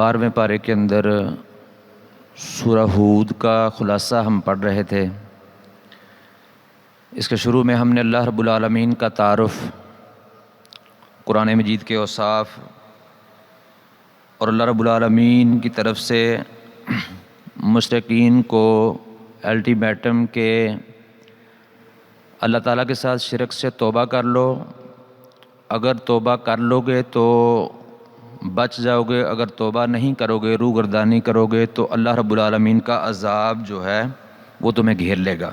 12ویں پارے کے اندر سورہ ہود کا خلاصہ ہم پڑھ رہے تھے۔ اس کے شروع میں ہم نے اللہ رب العالمین کا تعارف، قرآن مجید کے اوصاف اور اللہ رب العالمین کی طرف سے مشرکین کو الٹیمیٹم کہ اللہ تعالیٰ کے ساتھ شرک سے توبہ کر لو، اگر توبہ کر لو گے تو بچ جاؤ گے، اگر توبہ نہیں کرو گے، روگردانی کرو گے تو اللہ رب العالمین کا عذاب جو ہے وہ تمہیں گھیر لے گا۔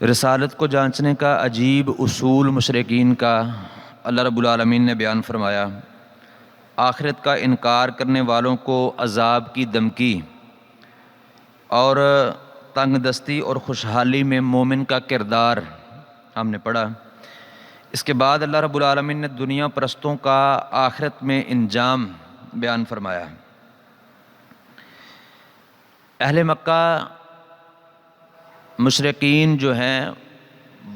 رسالت کو جانچنے کا عجیب اصول مشرکین کا اللہ رب العالمین نے بیان فرمایا۔ آخرت کا انکار کرنے والوں کو عذاب کی دھمکی اور تنگ دستی اور خوشحالی میں مومن کا کردار ہم نے پڑھا۔ اس کے بعد اللہ رب العالمین نے دنیا پرستوں کا آخرت میں انجام بیان فرمایا۔ اہل مکہ مشرکین جو ہیں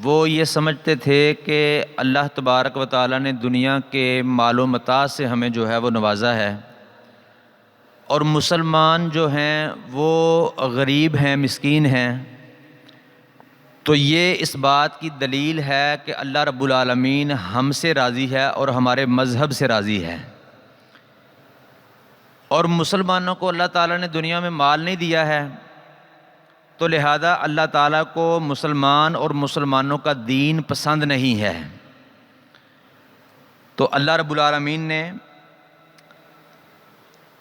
وہ یہ سمجھتے تھے کہ اللہ تبارک و تعالیٰ نے دنیا کے مال و متاع سے ہمیں جو ہے وہ نوازا ہے، اور مسلمان جو ہیں وہ غریب ہیں، مسکین ہیں، تو یہ اس بات کی دلیل ہے کہ اللہ رب العالمین ہم سے راضی ہے اور ہمارے مذہب سے راضی ہے۔ اور مسلمانوں کو اللہ تعالیٰ نے دنیا میں مال نہیں دیا ہے، تو لہذا اللہ تعالیٰ کو مسلمان اور مسلمانوں کا دین پسند نہیں ہے۔ تو اللہ رب العالمین نے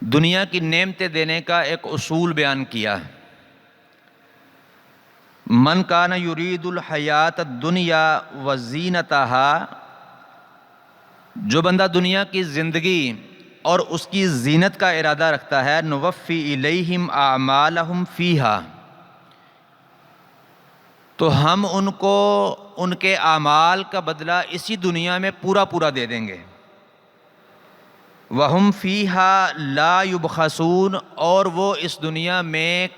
دنیا کی نعمتیں دینے کا ایک اصول بیان کیا۔ من کان یرید الحیات الدنیا وزینتہا، جو بندہ دنیا کی زندگی اور اس کی زینت کا ارادہ رکھتا ہے، نوفی الیہم اعمالہم فیہا، تو ہم ان کو ان کے اعمال کا بدلہ اسی دنیا میں پورا پورا دے دیں گے۔ وَهُمْ فِيهَا لَا يُبْخَسُونَ، اور وہ اس دنیا میں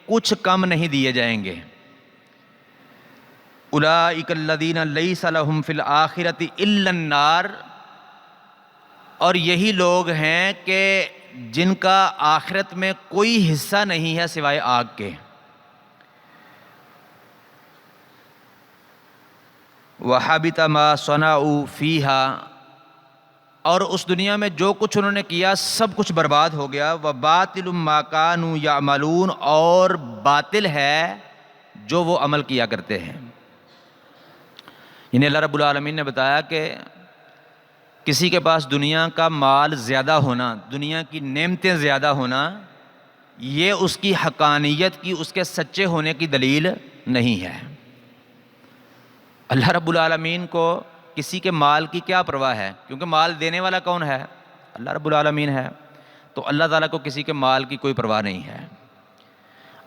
کچھ کم نہیں دیے جائیں گے۔ اولئک الذین لیس لہم فی الآخرۃ الا النار، اور یہی لوگ ہیں کہ جن کا آخرت میں کوئی حصہ نہیں ہے سوائے آگ کے۔ وَحَبِطَ مَا صَنَعُوا فِيهَا، اور اس دنیا میں جو کچھ انہوں نے کیا سب کچھ برباد ہو گیا۔ وَبَاطِلٌ مَا كَانُوا يَعْمَلُونَ، اور باطل ہے جو وہ عمل کیا کرتے ہیں۔ یعنی اللہ رب العالمین نے بتایا کہ کسی کے پاس دنیا کا مال زیادہ ہونا، دنیا کی نعمتیں زیادہ ہونا، یہ اس کی حقانیت کی، اس کے سچے ہونے کی دلیل نہیں ہے۔ اللہ رب العالمین کو کسی کے مال کی کیا پرواہ ہے، کیونکہ مال دینے والا کون ہے؟ اللہ رب العالمین ہے۔ تو اللہ تعالیٰ کو کسی کے مال کی کوئی پرواہ نہیں ہے۔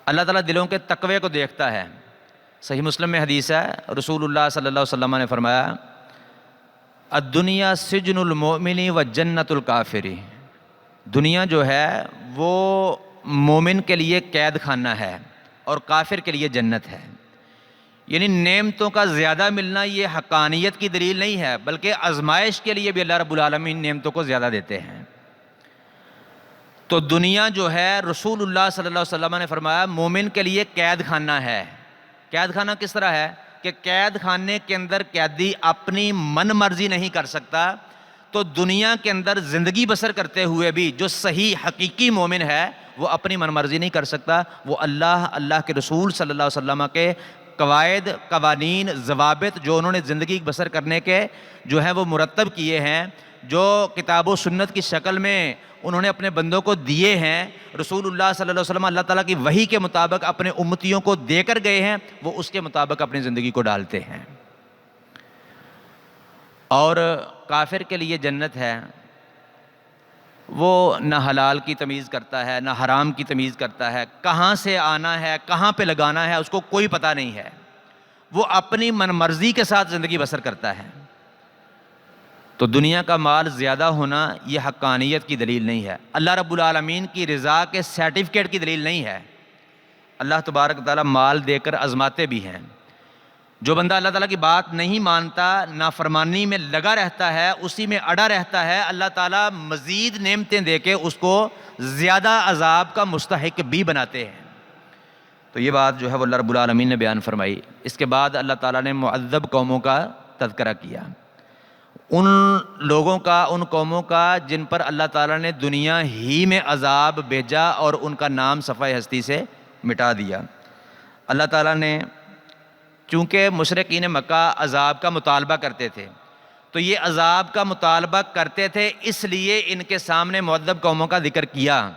اللہ تعالیٰ دلوں کے تقوی کو دیکھتا ہے۔ صحیح مسلم میں حدیث ہے، رسول اللہ صلی اللہ علیہ وسلم نے فرمایا، الدنیا سجن المؤمن و جنت الکافر، دنیا جو ہے وہ مومن کے لیے قید خانہ ہے اور کافر کے لیے جنت ہے۔ یعنی نعمتوں کا زیادہ ملنا یہ حقانیت کی دلیل نہیں ہے، بلکہ آزمائش کے لیے بھی اللہ رب العالمین نعمتوں کو زیادہ دیتے ہیں۔ تو دنیا جو ہے رسول اللہ صلی اللہ علیہ وسلم نے فرمایا مومن کے لیے قید خانہ ہے۔ قید خانہ کس طرح ہے کہ قید خانے کے اندر قیدی اپنی من مرضی نہیں کر سکتا، تو دنیا کے اندر زندگی بسر کرتے ہوئے بھی جو صحیح حقیقی مومن ہے وہ اپنی من مرضی نہیں کر سکتا، وہ اللہ کے رسول صلی اللہ علیہ وسلم کے قواعد، قوانین، ضوابط جو انہوں نے زندگی بسر کرنے کے جو ہیں وہ مرتب کیے ہیں، جو کتاب و سنت کی شکل میں انہوں نے اپنے بندوں کو دیے ہیں، رسول اللہ صلی اللہ علیہ وسلم اللہ تعالیٰ کی وحی کے مطابق اپنے امتیوں کو دے کر گئے ہیں، وہ اس کے مطابق اپنی زندگی کو ڈالتے ہیں۔ اور کافر کے لیے جنت ہے، وہ نہ حلال کی تمیز کرتا ہے نہ حرام کی تمیز کرتا ہے، کہاں سے آنا ہے کہاں پہ لگانا ہے اس کو کوئی پتہ نہیں ہے، وہ اپنی من مرضی کے ساتھ زندگی بسر کرتا ہے۔ تو دنیا کا مال زیادہ ہونا یہ حقانیت کی دلیل نہیں ہے، اللہ رب العالمین کی رضا کے سرٹیفکیٹ کی دلیل نہیں ہے۔ اللہ تبارک تعالیٰ مال دے کر آزماتے بھی ہیں۔ جو بندہ اللہ تعالیٰ کی بات نہیں مانتا، نافرمانی میں لگا رہتا ہے، اسی میں اڑا رہتا ہے، اللہ تعالیٰ مزید نعمتیں دے کے اس کو زیادہ عذاب کا مستحق بھی بناتے ہیں۔ تو یہ بات جو ہے وہ اللہ رب العالمین نے بیان فرمائی۔ اس کے بعد اللہ تعالیٰ نے معذب قوموں کا تذکرہ کیا، ان لوگوں کا، ان قوموں کا جن پر اللہ تعالیٰ نے دنیا ہی میں عذاب بھیجا اور ان کا نام صفحہ ہستی سے مٹا دیا۔ اللہ تعالیٰ نے، چونکہ مشرکین مکہ عذاب کا مطالبہ کرتے تھے، تو یہ عذاب کا مطالبہ کرتے تھے، اس لیے ان کے سامنے معذب قوموں کا ذکر کیا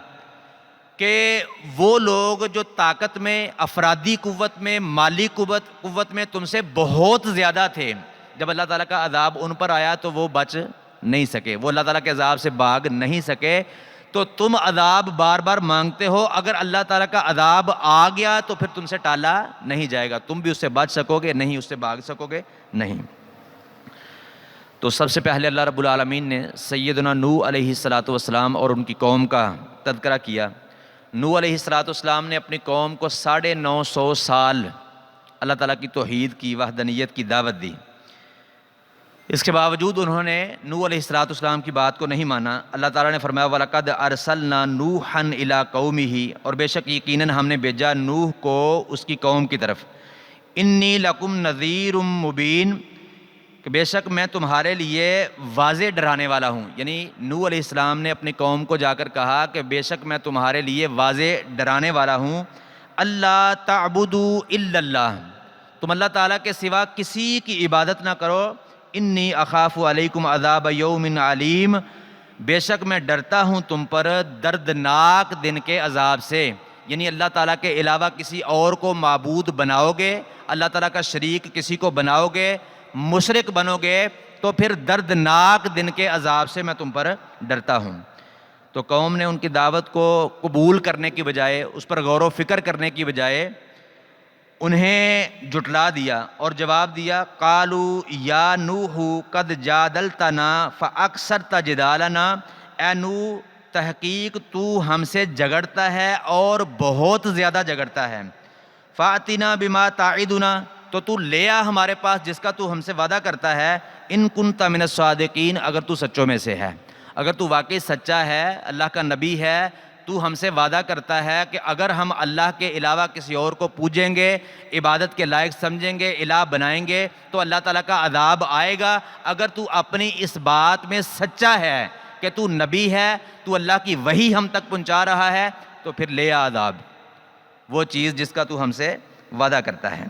کہ وہ لوگ جو طاقت میں، افرادی قوت میں، مالی قوت میں تم سے بہت زیادہ تھے، جب اللہ تعالیٰ کا عذاب ان پر آیا تو وہ بچ نہیں سکے، وہ اللہ تعالیٰ کے عذاب سے بھاگ نہیں سکے۔ تو تم عذاب بار بار مانگتے ہو، اگر اللہ تعالیٰ کا عذاب آ گیا تو پھر تم سے ٹالا نہیں جائے گا، تم بھی اس سے بچ سکو گے نہیں، اس سے بھاگ سکو گے نہیں۔ تو سب سے پہلے اللہ رب العالمین نے سیدنا نوح علیہ السلام اور ان کی قوم کا تذکرہ کیا۔ نوح علیہ السلام نے اپنی قوم کو 950 سال اللہ تعالیٰ کی توحید کی، وحدانیت کی دعوت دی۔ اس کے باوجود انہوں نے نوح علیہ السلام کی بات کو نہیں مانا۔ اللہ تعالیٰ نے فرمایا وَلَقَدْ أَرْسَلْنَا نُوحًا إِلَىٰ قَوْمِهِ، اور بے شک یقیناً ہم نے بھیجا نوح کو اس کی قوم کی طرف۔ إِنِّي لَكُمْ نَذِيرٌ مُّبِينٌ، کہ بے شک میں تمہارے لیے واضح ڈرانے والا ہوں۔ یعنی نوح علیہ السلام نے اپنی قوم کو جا کر کہا کہ بے شک میں تمہارے لیے واضح ڈرانے والا ہوں، اللہ تعبدوا الا اللہ، تم اللہ تعالیٰ کے سوا کسی کی عبادت نہ کرو، انی اخاف علیکم عذاب یوم علیم، بے شک میں ڈرتا ہوں تم پر دردناک دن کے عذاب سے۔ یعنی اللہ تعالیٰ کے علاوہ کسی اور کو معبود بناؤ گے، اللہ تعالیٰ کا شریک کسی کو بناؤ گے، مشرک بنو گے، تو پھر دردناک دن کے عذاب سے میں تم پر ڈرتا ہوں۔ تو قوم نے ان کی دعوت کو قبول کرنے کی بجائے، اس پر غور و فکر کرنے کی بجائے انہیں جھٹلا دیا اور جواب دیا قالوا یا نوح قد جادلتنا فاکثرت جدالنا، اے نوح تحقیق تو ہم سے جھگڑتا ہے اور بہت زیادہ جھگڑتا ہے، فاتنا بما تعدنا، تو لے آ ہمارے پاس جس کا تو ہم سے وعدہ کرتا ہے، ان کنت من الصادقین، اگر تو سچوں میں سے ہے، اگر تو واقعی سچا ہے، اللہ کا نبی ہے، تو ہم سے وعدہ کرتا ہے کہ اگر ہم اللہ کے علاوہ کسی اور کو پوجیں گے، عبادت کے لائق سمجھیں گے، الہ بنائیں گے، تو اللہ تعالیٰ کا عذاب آئے گا۔ اگر تو اپنی اس بات میں سچا ہے کہ تو نبی ہے، تو اللہ کی وحی ہم تک پہنچا رہا ہے، تو پھر لے آ عذاب، وہ چیز جس کا تو ہم سے وعدہ کرتا ہے۔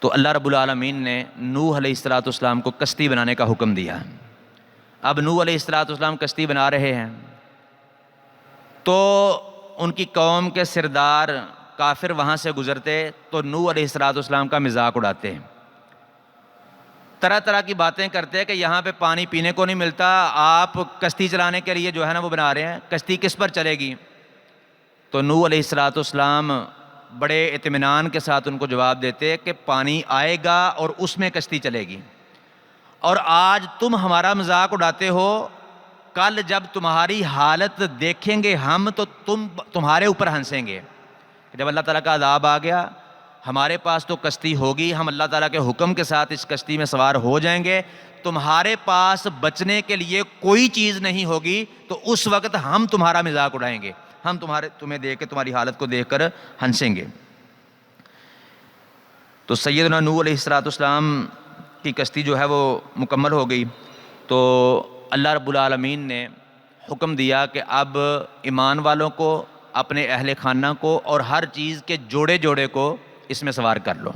تو اللہ رب العالمین نے نوح علیہ السلام کو کشتی بنانے کا حکم دیا۔ اب نوح علیہ السلام کشتی بنا رہے ہیں، تو ان کی قوم کے سردار کافر وہاں سے گزرتے تو نوح علیہ السلام کا مذاق اڑاتے، طرح طرح کی باتیں کرتے کہ یہاں پہ پانی پینے کو نہیں ملتا، آپ کشتی چلانے کے لیے جو ہے نا وہ بنا رہے ہیں، کشتی کس پر چلے گی؟ تو نوح علیہ السلام بڑے اطمینان کے ساتھ ان کو جواب دیتے کہ پانی آئے گا اور اس میں کشتی چلے گی، اور آج تم ہمارا مذاق اڑاتے ہو، کل جب تمہاری حالت دیکھیں گے ہم تو تمہارے اوپر ہنسیں گے۔ جب اللہ تعالیٰ کا عذاب آ گیا، ہمارے پاس تو کشتی ہوگی، ہم اللہ تعالیٰ کے حکم کے ساتھ اس کشتی میں سوار ہو جائیں گے، تمہارے پاس بچنے کے لیے کوئی چیز نہیں ہوگی، تو اس وقت ہم تمہارا مذاق اڑائیں گے، ہم تمہیں دیکھ کے تمہاری حالت کو دیکھ کر ہنسیں گے۔ تو سیدنا نوح علیہ السلام کی کشتی جو ہے وہ مکمل ہو گئی، تو اللہ رب العالمین نے حکم دیا کہ اب ایمان والوں کو، اپنے اہل خانہ کو اور ہر چیز کے جوڑے جوڑے کو اس میں سوار کر لو۔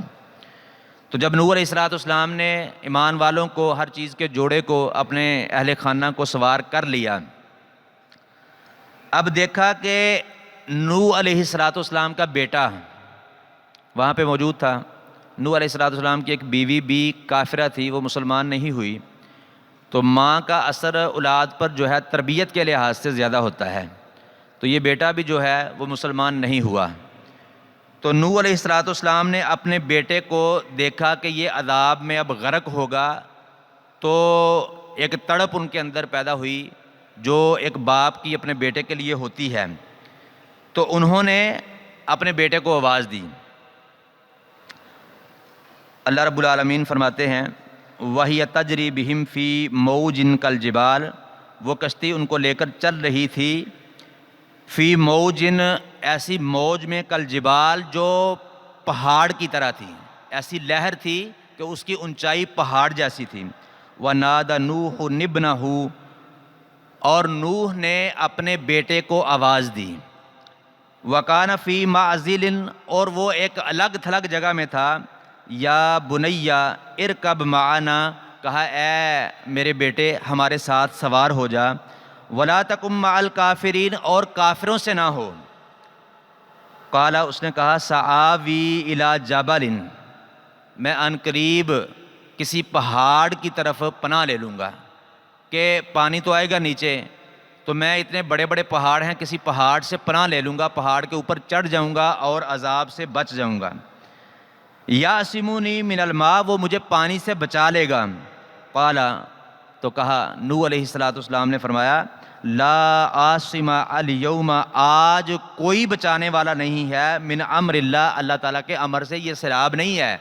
تو جب نوح علیہ السلام نے ایمان والوں کو، ہر چیز کے جوڑے کو، اپنے اہل خانہ کو سوار کر لیا، اب دیکھا کہ نوح علیہ السلام کا بیٹا وہاں پہ موجود تھا۔ نوح علیہ السلام کی ایک بیوی بھی کافرہ تھی، وہ مسلمان نہیں ہوئی، تو ماں کا اثر اولاد پر جو ہے تربیت کے لحاظ سے زیادہ ہوتا ہے، تو یہ بیٹا بھی جو ہے وہ مسلمان نہیں ہوا۔ تو نوح علیہ السلام نے اپنے بیٹے کو دیکھا کہ یہ عذاب میں اب غرق ہوگا، تو ایک تڑپ ان کے اندر پیدا ہوئی جو ایک باپ کی اپنے بیٹے کے لیے ہوتی ہے، تو انہوں نے اپنے بیٹے کو آواز دی، اللہ رب العالمین فرماتے ہیں وَهِيَ تَجْرِي بِهِمْ فِي مَوْجٍ كَالْجِبَالِ، وہ کشتی ان کو لے کر چل رہی تھی فی موجن، ایسی موج میں، کالجبال، جو پہاڑ کی طرح تھی، ایسی لہر تھی کہ اس کی اونچائی پہاڑ جیسی تھی۔ وَنَادَ نُوحٌ ابْنَهُ، اور نوح نے اپنے بیٹے کو آواز دی۔ وَكَانَ فِي مَعْزِلٍ، اور وہ ایک الگ تھلگ جگہ میں تھا۔ یا بنیا ارکب معنا، کہا اے میرے بیٹے ہمارے ساتھ سوار ہو جا۔ ولا تکن مع الکافرین، اور کافروں سے نہ ہو۔ قال، اس نے کہا سآوی الی جبل، میں عن قریب کسی پہاڑ کی طرف پناہ لے لوں گا، کہ پانی تو آئے گا نیچے، تو میں اتنے بڑے بڑے پہاڑ ہیں، کسی پہاڑ سے پناہ لے لوں گا، پہاڑ کے اوپر چڑھ جاؤں گا اور عذاب سے بچ جاؤں گا۔ یاسمونی من الماء، وہ مجھے پانی سے بچا لے گا۔ قال، تو کہا نوح علیہ السلام نے فرمایا لا عاصم الیوم، آج کوئی بچانے والا نہیں ہے، من امر اللہ، اللہ تعالیٰ کے امر سے۔ یہ سیلاب نہیں ہے،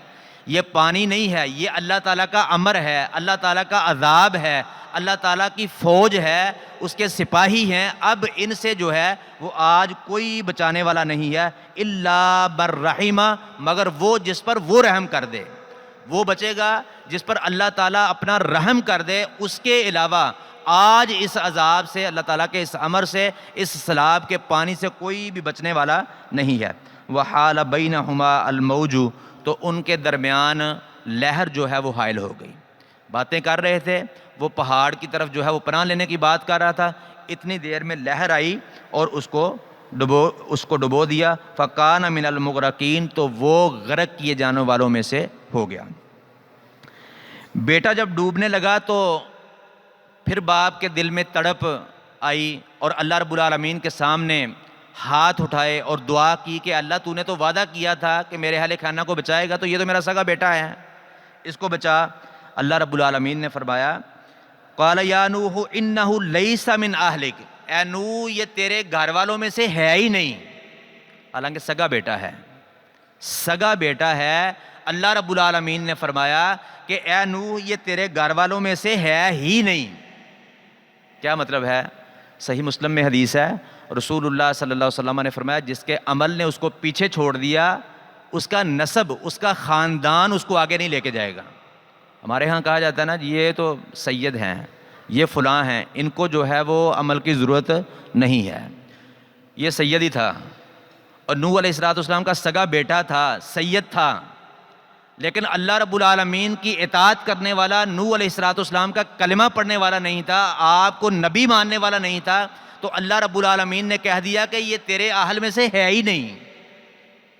یہ پانی نہیں ہے، یہ اللہ تعالیٰ کا امر ہے، اللہ تعالیٰ کا عذاب ہے، اللہ تعالیٰ کی فوج ہے، اس کے سپاہی ہیں۔ اب ان سے جو ہے وہ آج کوئی بچانے والا نہیں ہے، الا من رحم، مگر وہ جس پر وہ رحم کر دے، وہ بچے گا جس پر اللہ تعالیٰ اپنا رحم کر دے۔ اس کے علاوہ آج اس عذاب سے، اللہ تعالیٰ کے اس امر سے، اس سیلاب کے پانی سے کوئی بھی بچنے والا نہیں ہے۔ وحال بینہما الموج، تو ان کے درمیان لہر جو ہے وہ حائل ہو گئی۔ باتیں کر رہے تھے، وہ پہاڑ کی طرف جو ہے وہ پناہ لینے کی بات کر رہا تھا، اتنی دیر میں لہر آئی اور اس کو ڈبو دیا۔ فکان من المغرقین، تو وہ غرق کیے جانے والوں میں سے ہو گیا۔ بیٹا جب ڈوبنے لگا تو پھر باپ کے دل میں تڑپ آئی، اور اللہ رب العالمین کے سامنے ہاتھ اٹھائے اور دعا کی کہ اللہ تو نے تو وعدہ کیا تھا کہ میرے اہل خانہ کو بچائے گا، تو یہ تو میرا سگا بیٹا ہے، اس کو بچا۔ اللہ رب العالمین نے فرمایا قال یا نوح انہ لیس من اہلک، اے نوح یہ تیرے گھر والوں میں سے ہے ہی نہیں، حالانکہ سگا بیٹا ہے، سگا بیٹا ہے۔ اللہ رب العالمین نے فرمایا کہ اے نوح یہ تیرے گھر والوں میں سے ہے ہی نہیں۔ کیا مطلب ہے؟ صحیح مسلم میں حدیث ہے، رسول اللہ صلی اللہ علیہ وسلم نے فرمایا جس کے عمل نے اس کو پیچھے چھوڑ دیا، اس کا نسب، اس کا خاندان اس کو آگے نہیں لے کے جائے گا۔ ہمارے ہاں کہا جاتا ہے نا یہ تو سید ہیں، یہ فلاں ہیں، ان کو جو ہے وہ عمل کی ضرورت نہیں ہے۔ یہ سید ہی تھا، اور نوح علیہ السلام کا سگا بیٹا تھا، سید تھا، لیکن اللہ رب العالمین کی اطاعت کرنے والا، نوح علیہ السلام کا کلمہ پڑھنے والا نہیں تھا، آپ کو نبی ماننے والا نہیں تھا، تو اللہ رب العالمین نے کہہ دیا کہ یہ تیرے اہل میں سے ہے ہی نہیں،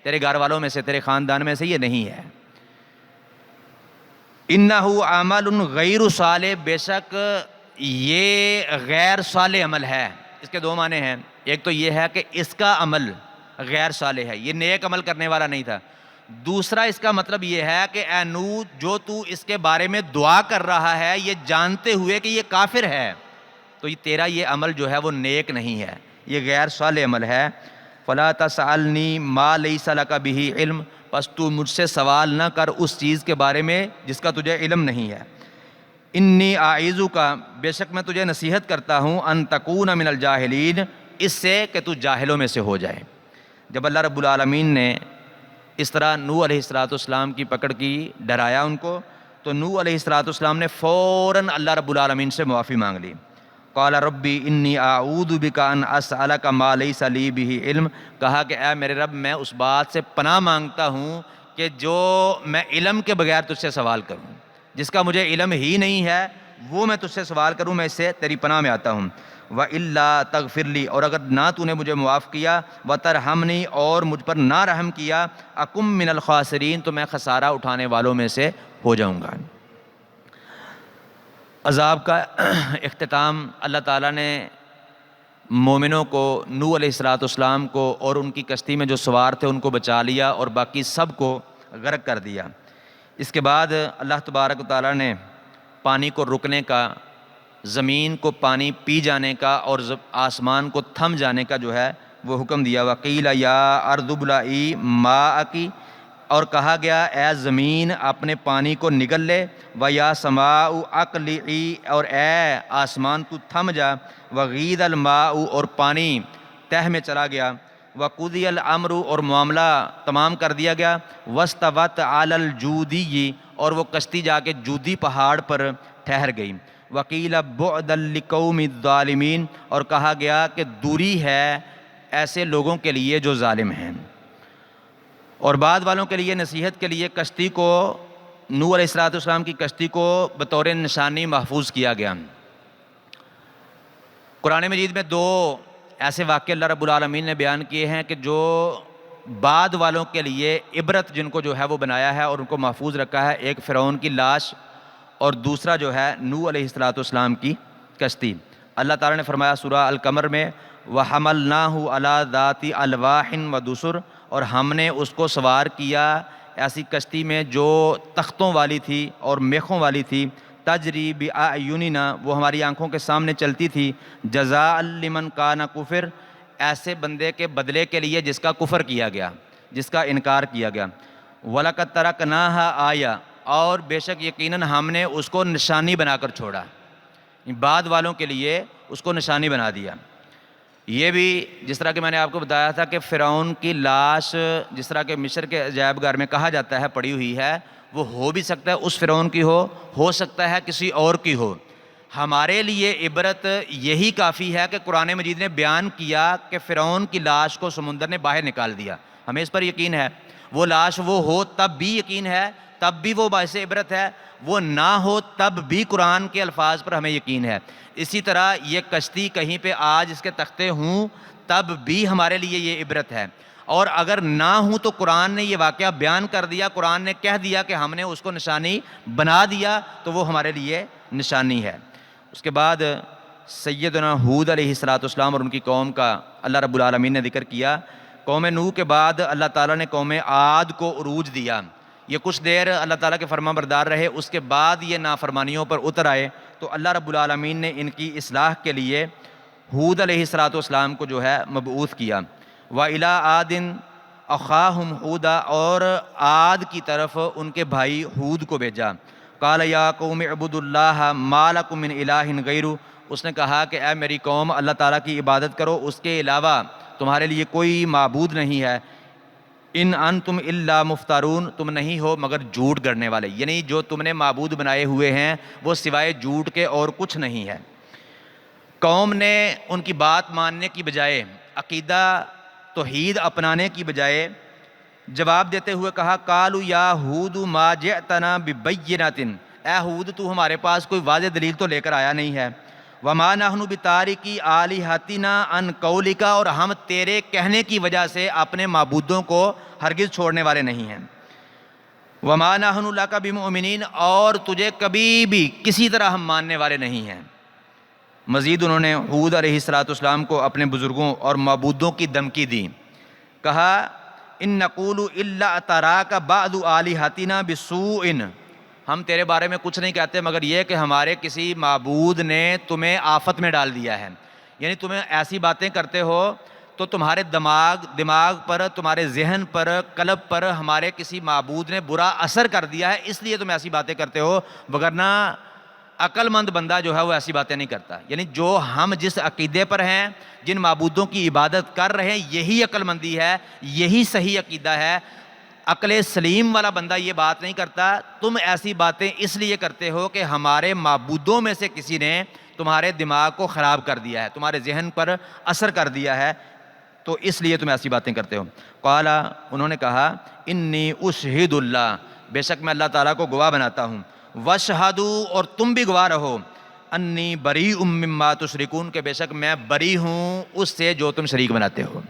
تیرے گھر والوں میں سے، تیرے خاندان میں سے یہ نہیں ہے۔ انہ عمل غیر صالح، بے شک یہ غیر صالح عمل ہے۔ اس کے دو معنی ہیں، ایک تو یہ ہے کہ اس کا عمل غیر صالح ہے، یہ نیک عمل کرنے والا نہیں تھا۔ دوسرا اس کا مطلب یہ ہے کہ اے نوح جو تو اس کے بارے میں دعا کر رہا ہے یہ جانتے ہوئے کہ یہ کافر ہے، تو یہ تیرا یہ عمل جو ہے وہ نیک نہیں ہے، یہ غیر صالح عمل ہے۔ فلا تسألنی ما لیس لک بہ علم، پس تو مجھ سے سوال نہ کر اس چیز کے بارے میں جس کا تجھے علم نہیں ہے۔ انی اعیذک، بے شک میں تجھے نصیحت کرتا ہوں، ان تکون من الجاہلین، اس سے کہ تو جاہلوں میں سے ہو جائے۔ جب اللہ رب العالمین نے اس طرح نوح علیہ السلام کی پکڑ کی، ڈرایا ان کو، تو نوح علیہ السلام نے فوراً اللہ رب العالمین سے معافی مانگ لی۔ قال ربی انی اعوذ بک ان اسألک ما لیس لی بہ علم، کہا کہ اے میرے رب میں اس بات سے پناہ مانگتا ہوں کہ جو میں علم کے بغیر تجھ سے سوال کروں، جس کا مجھے علم ہی نہیں ہے وہ میں تجھ سے سوال کروں، میں اس سے تیری پناہ میں آتا ہوں۔ وَإِلَّا تَغْفِرْ لِي، اور اگر نہ تو نے مجھے معاف کیا، وَتَرْحَمْنِي، اور مجھ پر نہ رحم کیا، أَكُمْ مِنَ الْخَاسِرِينَ، تو میں خسارہ اٹھانے والوں میں سے ہو جاؤں گا۔ عذاب کا اختتام اللہ تعالیٰ نے مومنوں کو، نوح علیہ السلام کو اور ان کی کشتی میں جو سوار تھے ان کو بچا لیا، اور باقی سب کو غرق کر دیا۔ اس کے بعد اللہ تبارک و تعالیٰ نے پانی کو رکنے کا، زمین کو پانی پی جانے کا، اور آسمان کو تھم جانے کا جو ہے وہ حکم دیا۔ وَقِيلَ يَا أَرْضُ ابْلَعِي مَاءَكِ، اور کہا گیا اے زمین اپنے پانی کو نگل لے، و یا سماء اقلعی، اور اے آسمان تو تھم جا، وغید الماء، اور پانی تہ میں چلا گیا، وقضی الامر، اور معاملہ تمام کر دیا گیا، واستوت علی الجودی، اور وہ کشتی جا کے جودی پہاڑ پر ٹھہر گئی، وقیل بعدا لقوم الظالمین، اور کہا گیا کہ دوری ہے ایسے لوگوں کے لیے جو ظالم ہیں۔ اور بعد والوں کے لیے نصیحت کے لیے کشتی کو، نوح علیہ السلام کی کشتی کو بطور نشانی محفوظ کیا گیا۔ قرآن مجید میں دو ایسے واقعے اللہ رب العالمین نے بیان کیے ہیں کہ جو بعد والوں کے لیے عبرت جن کو جو ہے وہ بنایا ہے اور ان کو محفوظ رکھا ہے، ایک فرعون کی لاش اور دوسرا جو ہے نوح علیہ السلام کی کشتی۔ اللہ تعالیٰ نے فرمایا سورہ القمر میں، وَحَمَلْنَاهُ عَلَى ذَاتِ أَلْوَاحٍ وَدُسُرٍ، اور ہم نے اس کو سوار کیا ایسی کشتی میں جو تختوں والی تھی اور میخوں والی تھی، تجری بِأَعْيُنِنَا، وہ ہماری آنکھوں کے سامنے چلتی تھی، جزاء لمن کان کفر، ایسے بندے کے بدلے کے لیے جس کا کفر کیا گیا، جس کا انکار کیا گیا، وَلَقَدْ تَرَكْنَاهَا آیَةً، اور بے شک یقیناً ہم نے اس کو نشانی بنا کر چھوڑا، بعد والوں کے لیے اس کو نشانی بنا دیا۔ یہ بھی جس طرح کہ میں نے آپ کو بتایا تھا کہ فرعون کی لاش جس طرح کہ مصر کے عجائب گھر میں کہا جاتا ہے پڑی ہوئی ہے، وہ ہو بھی سکتا ہے اس فرعون کی ہو سکتا ہے کسی اور کی ہو۔ ہمارے لیے عبرت یہی کافی ہے کہ قرآن مجید نے بیان کیا کہ فرعون کی لاش کو سمندر نے باہر نکال دیا، ہمیں اس پر یقین ہے۔ وہ لاش وہ ہو تب بھی یقین ہے، تب بھی وہ باعث عبرت ہے، وہ نہ ہو تب بھی قرآن کے الفاظ پر ہمیں یقین ہے۔ اسی طرح یہ کشتی کہیں پہ آج اس کے تختے ہوں تب بھی ہمارے لیے یہ عبرت ہے، اور اگر نہ ہوں تو قرآن نے یہ واقعہ بیان کر دیا، قرآن نے کہہ دیا کہ ہم نے اس کو نشانی بنا دیا تو وہ ہمارے لیے نشانی ہے۔ اس کے بعد سیدنا ہود علیہ السلام اور ان کی قوم کا اللہ رب العالمین نے ذکر کیا۔ قوم نوح کے بعد اللہ تعالیٰ نے قوم عاد کو عروج دیا، یہ کچھ دیر اللہ تعالیٰ کے فرما بردار رہے، اس کے بعد یہ نافرمانیوں پر اتر آئے، تو اللہ رب العالمین نے ان کی اصلاح کے لیے ہود علیہ السلام کو جو ہے مبعوث کیا۔ وَإِلَىٰ عَادٍ أَخَاهُمْ هُودًا، اور عاد کی طرف ان کے بھائی ہود کو بھیجا۔ قَالَ يَا قَوْمِ اعْبُدُوا اللَّهَ مَا لَكُم مِّنْ إِلَٰهٍ غَيْرُهُ، اس نے کہا کہ اے میری قوم اللہ تعالیٰ کی عبادت کرو، اس کے علاوہ تمہارے لیے کوئی معبود نہیں ہے۔ ان انتم الا مفترون، تم نہیں ہو مگر جھوٹ گڑنے والے، یعنی جو تم نے معبود بنائے ہوئے ہیں وہ سوائے جھوٹ کے اور کچھ نہیں ہے۔ قوم نے ان کی بات ماننے کی بجائے، عقیدہ توحید اپنانے کی بجائے جواب دیتے ہوئے کہا، قالوا یا ہود ما جئتنا ببینۃ، اے ہود تو ہمارے پاس کوئی واضح دلیل تو لے کر آیا نہیں ہے، وما نحن بتارکی آلہتنا عن قولک، اور ہم تیرے کہنے کی وجہ سے اپنے معبودوں کو ہرگز چھوڑنے والے نہیں ہیں، وما نحن لک بمؤمنین، اور تجھے کبھی بھی کسی طرح ہم ماننے والے نہیں ہیں۔ مزید انہوں نے ہود علیہ السلام کو اپنے بزرگوں اور معبودوں کی دھمکی دی، کہا ان نقول الا اتراک بعض آلہتنا بسوء، ہم تیرے بارے میں کچھ نہیں کہتے مگر یہ کہ ہمارے کسی معبود نے تمہیں آفت میں ڈال دیا ہے، یعنی تمہیں ایسی باتیں کرتے ہو تو تمہارے دماغ پر، تمہارے ذہن پر، قلب پر ہمارے کسی معبود نے برا اثر کر دیا ہے، اس لیے تم ایسی باتیں کرتے ہو، وگرنہ عقل مند بندہ جو ہے وہ ایسی باتیں نہیں کرتا۔ یعنی جو ہم جس عقیدے پر ہیں، جن معبودوں کی عبادت کر رہے ہیں، یہی عقل مندی ہے، یہی صحیح عقیدہ ہے۔ عقل سلیم والا بندہ یہ بات نہیں کرتا، تم ایسی باتیں اس لیے کرتے ہو کہ ہمارے معبودوں میں سے کسی نے تمہارے دماغ کو خراب کر دیا ہے، تمہارے ذہن پر اثر کر دیا ہے، تو اس لیے تم ایسی باتیں کرتے ہو۔ قال، انہوں نے کہا انی اشہد اللہ، بے شک میں اللہ تعالیٰ کو گواہ بناتا ہوں، واشہدوا، اور تم بھی گواہ رہو، انی بریء مما تشرکون، کہ بے شک میں بری ہوں اس سے جو تم شریک بناتے ہو۔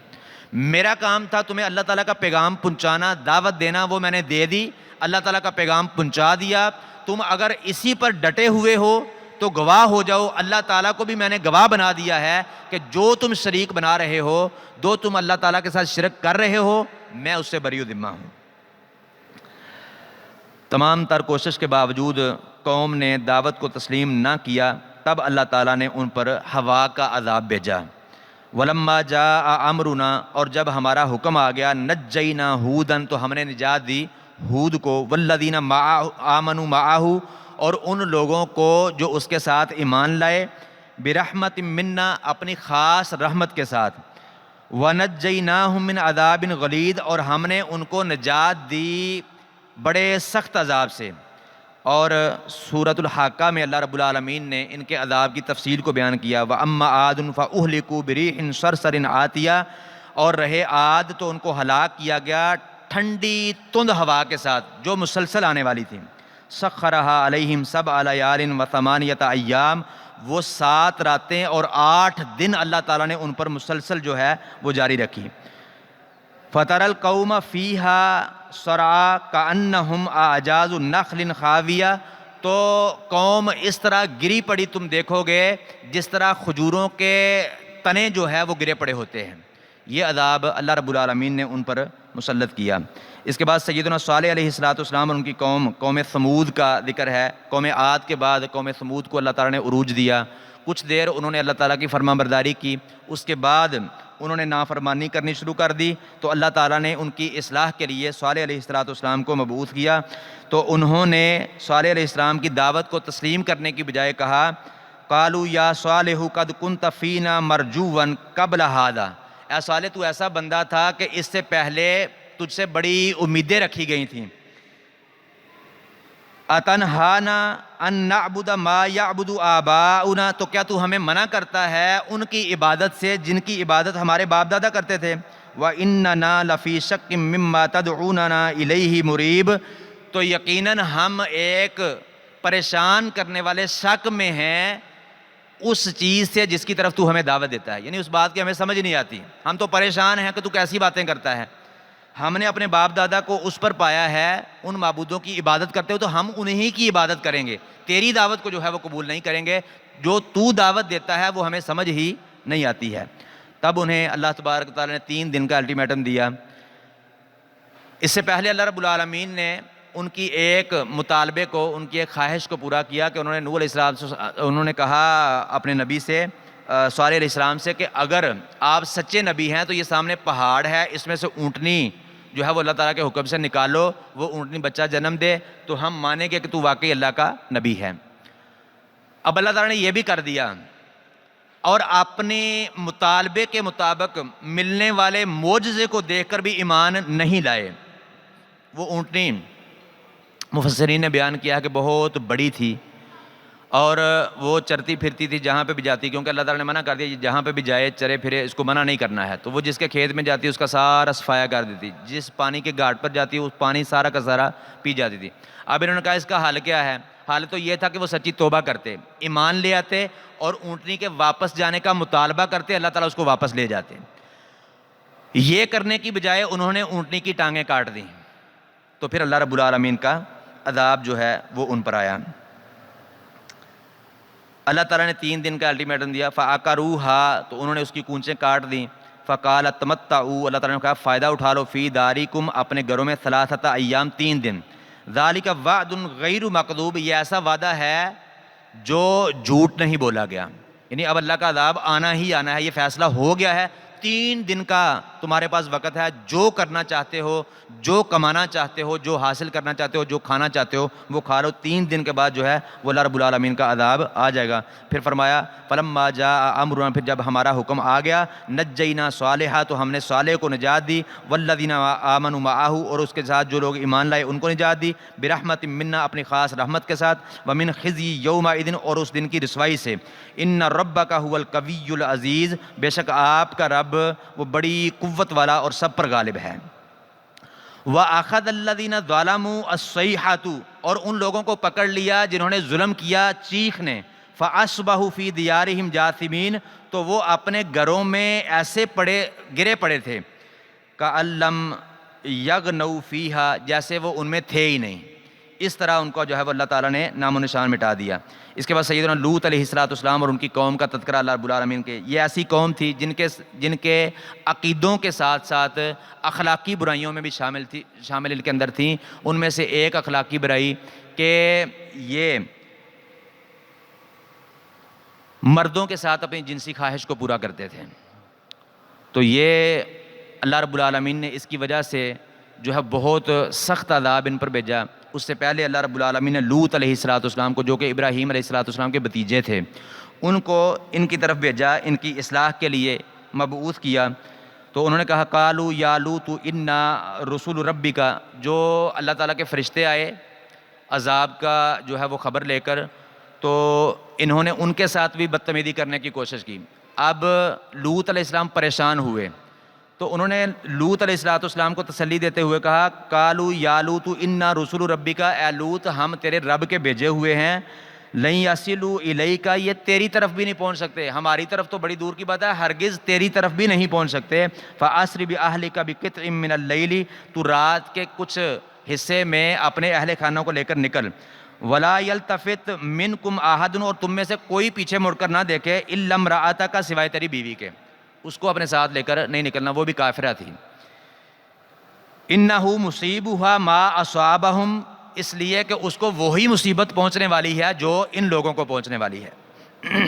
میرا کام تھا تمہیں اللہ تعالیٰ کا پیغام پہنچانا، دعوت دینا، وہ میں نے دے دی، اللہ تعالیٰ کا پیغام پہنچا دیا۔ تم اگر اسی پر ڈٹے ہوئے ہو تو گواہ ہو جاؤ، اللہ تعالیٰ کو بھی میں نے گواہ بنا دیا ہے کہ جو تم شریک بنا رہے ہو، جو تم اللہ تعالیٰ کے ساتھ شرک کر رہے ہو، میں اس سے بری و ذمہ ہوں۔ تمام تر کوشش کے باوجود قوم نے دعوت کو تسلیم نہ کیا، تب اللہ تعالیٰ نے ان پر ہوا کا عذاب بھیجا۔ ولما جاء امرنا، اور جب ہمارا حکم آ گیا، نجینا ہودن، تو ہم نے نجات دی ہود کو، والذین آمنوا معہ، اور ان لوگوں کو جو اس کے ساتھ ایمان لائے، برحمت منا، اپنی خاص رحمت کے ساتھ، وَنَجَّيْنَاهُم مِّنْ عَذَابٍ غَلِيظٍ، اور ہم نے ان کو نجات دی بڑے سخت عذاب سے۔ اور سورۃ الحاقہ میں اللہ رب العالمین نے ان کے عذاب کی تفصیل کو بیان کیا، وَأَمَّا عَادٌ فَأُهْلِكُوا بِرِيحٍ صَرْصَرٍ عَاتِيَةٍ، اور رہے عاد تو ان کو ہلاک کیا گیا ٹھنڈی تند ہوا کے ساتھ جو مسلسل آنے والی تھی، سَخَّرَهَا عَلَيْهِمْ سَبْعَ لَيَالٍ وَثَمَانِيَةَ أَيَّامٍ، وہ 7 راتیں اور 8 دن اللہ تعالیٰ نے ان پر مسلسل جو ہے وہ جاری رکھی۔ فَتَرَى الْقَوْمَ فِيهَا صَرْعَىٰ كَأَنَّهُمْ أَعْجَازُ نَخْلٍ خَاوِيَةٍ، تو قوم اس طرح گری پڑی تم دیکھو گے جس طرح کھجوروں کے تنے جو ہے وہ گرے پڑے ہوتے ہیں۔ یہ عذاب اللہ رب العالمین نے ان پر مسلط کیا۔ اس کے بعد سیدنا صالح علیہ السلام اور ان کی قوم سمود کا ذکر ہے۔ قوم عاد کے بعد قوم سمود کو اللہ تعالیٰ نے عروج دیا، کچھ دیر انہوں نے اللہ تعالیٰ کی فرما برداری کی، اس کے بعد انہوں نے نافرمانی کرنی شروع کر دی، تو اللہ تعالیٰ نے ان کی اصلاح کے لیے صالح علیہ السلام کو مبعوث کیا۔ تو انہوں نے صالح علیہ السلام کی دعوت کو تسلیم کرنے کی بجائے کہا، قالوا یا صالح قد کنت فینا مرجوا قبل ھذا، اے صالح تو ایسا بندہ تھا کہ اس سے پہلے تجھ سے بڑی امیدیں رکھی گئی تھیں۔ اتنہانا ان نعبد ما یعبد آباؤنا، تو کیا تو ہمیں منع کرتا ہے ان کی عبادت سے جن کی عبادت ہمارے باپ دادا کرتے تھے؟ وَإِنَّنَا لَفِي شَكٍّ مِّمَّا تَدْعُونَنَا إِلَيْهِ مُرِيبٍ، تو یقیناً ہم ایک پریشان کرنے والے شک میں ہیں اس چیز سے جس کی طرف تو ہمیں دعوت دیتا ہے، یعنی اس بات کی ہمیں سمجھ نہیں آتی، ہم تو پریشان ہیں کہ تو کیسی باتیں کرتا ہے۔ ہم نے اپنے باپ دادا کو اس پر پایا ہے، ان معبودوں کی عبادت کرتے ہو تو ہم انہی کی عبادت کریں گے، تیری دعوت کو جو ہے وہ قبول نہیں کریں گے، جو تو دعوت دیتا ہے وہ ہمیں سمجھ ہی نہیں آتی ہے۔ تب انہیں اللہ تبارک تعالیٰ نے 3 دن کا الٹیمیٹم دیا۔ اس سے پہلے اللہ رب العالمین نے ان کی ایک مطالبے کو، ان کی ایک خواہش کو پورا کیا کہ انہوں نے نوح علیہ السلام سے انہوں نے کہا اپنے نبی سے، صالح علیہ السلام سے، کہ اگر آپ سچے نبی ہیں تو یہ سامنے پہاڑ ہے، اس میں سے اونٹنی جو ہے وہ اللہ تعالیٰ کے حکم سے نکالو، وہ اونٹنی بچہ جنم دے تو ہم مانیں گے کہ تو واقعی اللہ کا نبی ہے۔ اب اللہ تعالیٰ نے یہ بھی کر دیا، اور اپنے مطالبے کے مطابق ملنے والے معجزے کو دیکھ کر بھی ایمان نہیں لائے۔ وہ اونٹنی مفسرین نے بیان کیا کہ بہت بڑی تھی اور وہ چرتی پھرتی تھی جہاں پہ بھی جاتی، کیونکہ اللہ تعالیٰ نے منع کر دیا جہاں پہ بھی جائے چرے پھرے، اس کو منع نہیں کرنا ہے، تو وہ جس کے کھیت میں جاتی اس کا سارا صفایا کر دیتی، جس پانی کے گھاٹ پر جاتی اس پانی سارا کا سارا پی جاتی تھی۔ اب انہوں نے کہا اس کا حل کیا ہے؟ حال تو یہ تھا کہ وہ سچی توبہ کرتے، ایمان لے آتے اور اونٹنی کے واپس جانے کا مطالبہ کرتے، اللہ تعالیٰ اس کو واپس لے جاتے۔ یہ کرنے کی بجائے انہوں نے اونٹنی کی ٹانگیں کاٹ دیں، تو پھر اللہ رب العالمین کا عذاب جو ہے وہ ان پر آیا۔ اللہ تعالیٰ نے 3 دن کا الٹیمیٹم دیا، فَعَقَرُوهَا، تو انہوں نے اس کی کونچیں کاٹ دیں، فَقَالَ تَمَتَّعُوا، اللہ تعالیٰ نے کہا فائدہ اٹھا لو، فِي دَارِكُمْ، اپنے گھروں میں، 3 ایام 3 دن، ذَلِكَ وَعْدٌ غَيْرُ مَكْذُوبٍ، یہ ایسا وعدہ ہے جو جھوٹ نہیں بولا گیا، یعنی اب اللہ کا عذاب آنا ہی آنا ہے، یہ فیصلہ ہو گیا ہے۔ 3 دن کا تمہارے پاس وقت ہے، جو کرنا چاہتے ہو، جو کمانا چاہتے ہو، جو حاصل کرنا چاہتے ہو، جو کھانا چاہتے ہو وہ کھا لو، 3 دن کے بعد جو ہے وہ اللہ رب العالمین کا عذاب آ جائے گا۔ پھر فرمایا فلما جاء امرنا، پھر جب ہمارا حکم آ گیا، نجینا صالحا، تو ہم نے صالح کو نجات دی، والذین آمنوا معہ، اور اس کے ساتھ جو لوگ ایمان لائے ان کو نجات دی، برحمت منا، اپنی خاص رحمت کے ساتھ، ومن خزی یومئذ، اور اس دن کی رسوائی سے، ان ربک هو القوی العزیز، بے شک آپ کا رب وہ بڑی قوت والا اور سب پر غالب ہے۔ وَأَخَذَ الَّذِينَ ظَلَمُوا الصَّيْحَةُ، اور ان لوگوں کو پکڑ لیا جنہوں نے ظلم کیا چیخ نے، فَأَصْبَحُوا فِي دِيَارِهِمْ جَاثِمِينَ، تو وہ اپنے گھروں میں ایسے گرے پڑے تھے، كَأَن لَّمْ يَغْنَوْا فِيهَا، جیسے وہ ان میں تھے ہی نہیں، اس طرح ان کو جو ہے وہ اللہ تعالیٰ نے نام و نشان مٹا دیا۔ اس کے بعد سیدنا لوط علیہ السلام اور ان کی قوم کا تذکرہ اللہ رب العالمین کے، یہ ایسی قوم تھی جن کے عقیدوں کے ساتھ ساتھ اخلاقی برائیوں میں بھی شامل ان کے اندر تھیں۔ ان میں سے ایک اخلاقی برائی کہ یہ مردوں کے ساتھ اپنی جنسی خواہش کو پورا کرتے تھے، تو یہ اللہ رب العالمین نے اس کی وجہ سے جو ہے بہت سخت عذاب ان پر بھیجا۔ اس سے پہلے اللہ رب العالمین نے لوط علیہ السلام کو، جو کہ ابراہیم علیہ السلام کے بھتیجے تھے، ان کو ان کی طرف بھیجا، ان کی اصلاح کے لیے مبعوث کیا۔ تو انہوں نے کہا قالوا یا لوط انا رسول ربک، جو اللہ تعالیٰ کے فرشتے آئے عذاب کا جو ہے وہ خبر لے کر، تو انہوں نے ان کے ساتھ بھی بدتمیزی کرنے کی کوشش کی۔ اب لوط علیہ السلام پریشان ہوئے تو انہوں نے لوط علیہ السلام کو تسلی دیتے ہوئے کہا قالوا یا لوط انا رسول ربک، اے لوط ہم تیرے رب کے بھیجے ہوئے ہیں، لن یصلوا الیک، یہ تیری طرف بھی نہیں پہنچ سکتے، ہماری طرف تو بڑی دور کی بات ہے، ہرگز تیری طرف بھی نہیں پہنچ سکتے۔ فاسر باہلک بقطع من اللیل، تو رات کے کچھ حصے میں اپنے اہل خانوں کو لے کر نکل، ولا یلتفت منکم احد، اور تم میں سے کوئی پیچھے مڑ کر نہ دیکھے، الا امرأتک، سوائے تیری بیوی کے، اس کو اپنے ساتھ لے کر نہیں نکلنا، وہ بھی کافرہ تھی۔ انہ مصیبھا ما اصابہم، اس لیے کہ اس کو وہی مصیبت پہنچنے والی ہے جو ان لوگوں کو پہنچنے والی ہے۔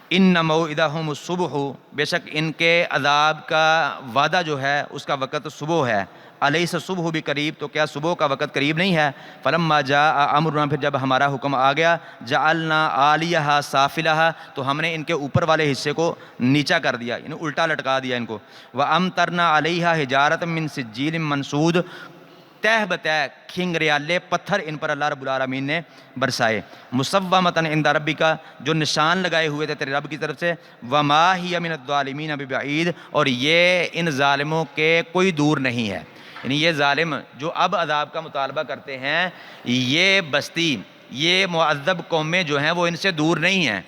ان موعدہم الصبح، بے شک ان کے عذاب کا وعدہ جو ہے اس کا وقت صبح ہے، الیس الصبح بقریب، تو کیا صبح کا وقت قریب نہیں ہے؟ فلما جاء امرنا، پھر جب ہمارا حکم آ گیا، جعلنا عالیہا سافلہا، تو ہم نے ان کے اوپر والے حصے کو نیچا کر دیا، یعنی الٹا لٹکا دیا ان کو، وامطرنا علیہا حجارۃ من سجیل منضود، تہ بتہ کھنگریالے پتھر ان پر اللہ رب العالمین نے برسائے، مسومۃ عند ربک، جو نشان لگائے ہوئے تھے تیرے رب کی طرف سے، وما ہی من الظالمین ببعید، اور یہ ان ظالموں کے کوئی دور نہیں ہے، یعنی یہ ظالم جو اب عذاب کا مطالبہ کرتے ہیں، یہ بستی، یہ معذب قومیں جو ہیں وہ ان سے دور نہیں ہیں۔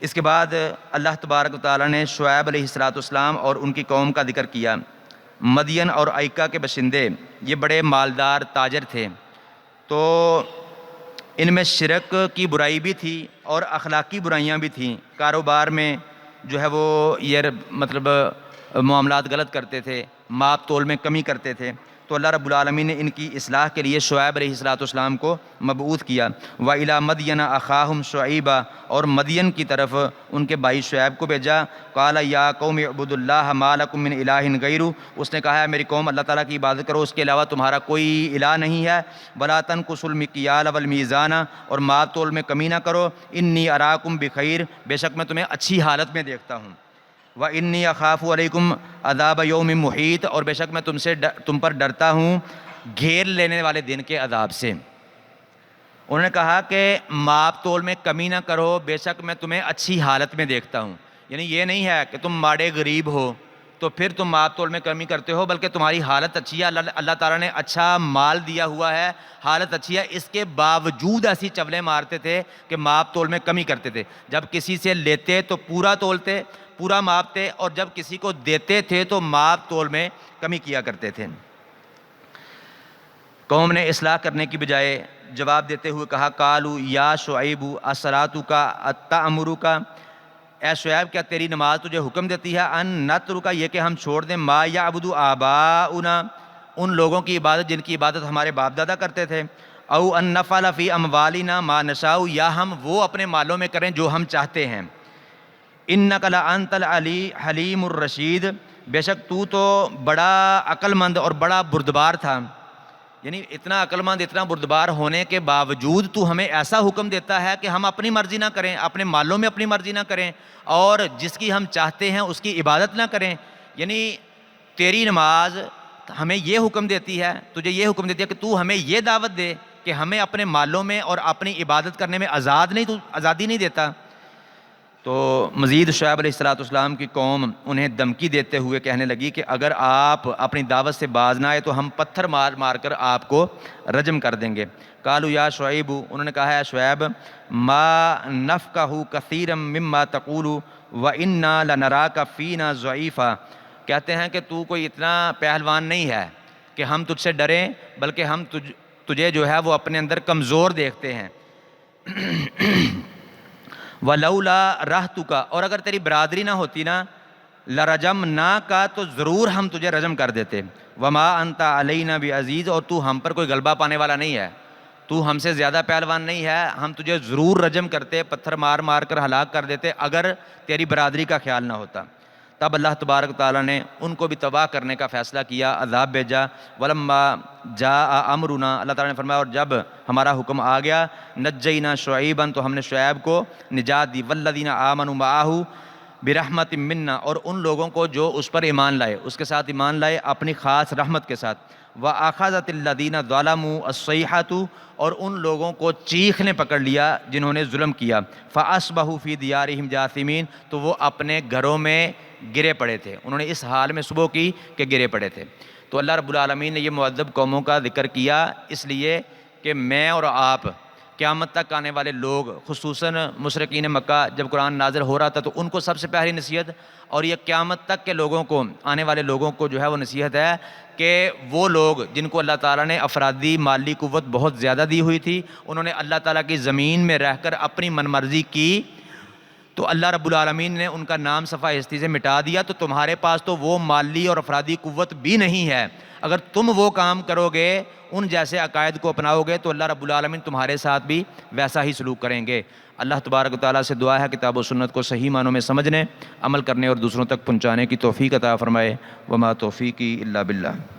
اس کے بعد اللہ تبارک و تعالیٰ نے شعیب علیہ السلام اور ان کی قوم کا ذکر کیا۔ مدین اور ایکا کے باشندے یہ بڑے مالدار تاجر تھے، تو ان میں شرک کی برائی بھی تھی اور اخلاقی برائیاں بھی تھیں، کاروبار میں جو ہے وہ یہ مطلب معاملات غلط کرتے تھے، ماپ تول میں کمی کرتے تھے، تو اللہ رب العالمین نے ان کی اصلاح کے لیے شعیب علیہ السلام کو مبعوث کیا۔ وَإِلَىٰ مَدْيَنَ أَخَاهُمْ شُعَيْبًا، اور مدین کی طرف ان کے بھائی شعیب کو بھیجا۔ قَالَ يَا قَوْمِ اعْبُدُوا اللَّهَ مَا لَكُم مِّنْ إِلَٰهٍ غَيْرُهُ، اس نے کہا ہے میری قوم اللہ تعالیٰ کی عبادت کرو، اس کے علاوہ تمہارا کوئی الہ نہیں ہے۔ وَلَا تَنقُصُوا الْمِكْيَالَ وَالْمِيزَانَ، اور ماپ تول میں کمی نہ کرو۔ إِنِّي أَرَاكُمْ بِخَيْرٍ، بے شک میں تمہیں اچھی حالت میں دیکھتا ہوں۔ وَإِنِّي أَخَافُ عَلَيْكُمْ عَذَابَ يَوْمٍ مُحِيطٍ، اور بے شک میں تم پر ڈرتا ہوں گھیر لینے والے دن کے عذاب سے۔ انہوں نے کہا کہ ماپ تول میں کمی نہ کرو، بے شک میں تمہیں اچھی حالت میں دیکھتا ہوں، یعنی یہ نہیں ہے کہ تم ماڑے غریب ہو تو پھر تم ماپ تول میں کمی کرتے ہو، بلکہ تمہاری حالت اچھی ہے، اللہ تعالیٰ نے اچھا مال دیا ہوا ہے، حالت اچھی ہے، اس کے باوجود ایسی چولیں مارتے تھے کہ ماپ تول میں کمی کرتے تھے۔ جب کسی سے لیتے تو پورا تولتے، پورا ماپتے، اور جب کسی کو دیتے تھے تو ماپ تول میں کمی کیا کرتے تھے۔ قوم نے اصلاح کرنے کی بجائے جواب دیتے ہوئے کہا قالوا یا شعیب اصلاتک اتأمرک، اے شعیب کیا تیری نماز تجھے حکم دیتی ہے ان نترک، یہ کہ ہم چھوڑ دیں ما یعبد آباؤنا، ان لوگوں کی عبادت جن کی عبادت ہمارے باپ دادا کرتے تھے، او ان نفعل فی اموالنا ما نشاء، یا ہم وہ اپنے مالوں میں کریں جو ہم چاہتے ہیں۔ انک لانت الحلیم الرشید، بے شک تو بڑا عقل مند اور بڑا بردبار تھا، یعنی اتنا عقل مند اتنا بردبار ہونے کے باوجود تو ہمیں ایسا حکم دیتا ہے کہ ہم اپنی مرضی نہ کریں، اپنے مالوں میں اپنی مرضی نہ کریں، اور جس کی ہم چاہتے ہیں اس کی عبادت نہ کریں، یعنی تیری نماز ہمیں یہ حکم دیتی ہے، تجھے یہ حکم دیتی ہے کہ تو ہمیں یہ دعوت دے کہ ہمیں اپنے مالوں میں اور اپنی عبادت کرنے میں آزادی نہیں دیتا۔ تو مزید شعیب علیہ السلام کی قوم انہیں دھمکی دیتے ہوئے کہنے لگی کہ اگر آپ اپنی دعوت سے باز نہ آئے تو ہم پتھر مار مار کر آپ کو رجم کر دیں گے۔ قالوا یا شعیب، انہوں نے کہا ہے شعیب ما نفقہ کثیرا مما تقول وإنا لنراک فینا ضعیفا، کہتے ہیں کہ تو کوئی اتنا پہلوان نہیں ہے کہ ہم تجھ سے ڈریں، بلکہ ہم تجھے جو ہے وہ اپنے اندر کمزور دیکھتے ہیں۔ وَلَوْلَا رَحْتُكَ، اور اگر تیری برادری نہ ہوتی نا، لَرَجَمْنَاكَ، تو ضرور ہم تجھے رجم کر دیتے۔ وَمَا أَنْتَ عَلَيْنَا بِعَزِيزٍ، اور تو ہم پر کوئی غلبہ پانے والا نہیں ہے، تو ہم سے زیادہ پہلوان نہیں ہے، ہم تجھے ضرور رجم کرتے، پتھر مار مار کر ہلاک کر دیتے اگر تیری برادری کا خیال نہ ہوتا۔ تب اللہ تبارک تعالیٰ نے ان کو بھی تباہ کرنے کا فیصلہ کیا، عذاب بھیجا۔ ولما جاء امرنا، اللہ تعالیٰ نے فرمایا اور جب ہمارا حکم آ گیا، نجینا شعیبا، تو ہم نے شعیب کو نجات دی، والذین آمنوا معہ برحمت منا، اور ان لوگوں کو جو اس پر ایمان لائے، اس کے ساتھ ایمان لائے اپنی خاص رحمت کے ساتھ۔ وَأَخَذَتِ الَّذِينَ ظَلَمُوا الصَّيْحَةُ، اور ان لوگوں کو چیخ نے پکڑ لیا جنہوں نے ظلم کیا، فَأَصْبَحُوا فِي دِيَارِهِمْ جَاثِمِينَ، تو وہ اپنے گھروں میں گرے پڑے تھے، انہوں نے اس حال میں صبح کی کہ گرے پڑے تھے۔ تو اللہ رب العالمین نے یہ معذب قوموں کا ذکر کیا اس لیے کہ میں اور آپ قیامت تک آنے والے لوگ، خصوصاً مشرکین مکہ جب قرآن نازل ہو رہا تھا تو ان کو سب سے پہلی نصیحت، اور یہ قیامت تک کے لوگوں کو، آنے والے لوگوں کو جو ہے وہ نصیحت ہے کہ وہ لوگ جن کو اللہ تعالیٰ نے افرادی مالی قوت بہت زیادہ دی ہوئی تھی، انہوں نے اللہ تعالیٰ کی زمین میں رہ کر اپنی من مرضی کی، تو اللہ رب العالمین نے ان کا نام صفحہ ہستی سے مٹا دیا۔ تو تمہارے پاس تو وہ مالی اور افرادی قوت بھی نہیں ہے، اگر تم وہ کام کرو گے، ان جیسے عقائد کو اپناؤ گے، تو اللہ رب العالمین تمہارے ساتھ بھی ویسا ہی سلوک کریں گے۔ اللہ تبارک و تعالیٰ سے دعا ہے کتاب و سنت کو صحیح معنوں میں سمجھنے، عمل کرنے اور دوسروں تک پہنچانے کی توفیق عطا فرمائے۔ وما توفیقی الا باللہ۔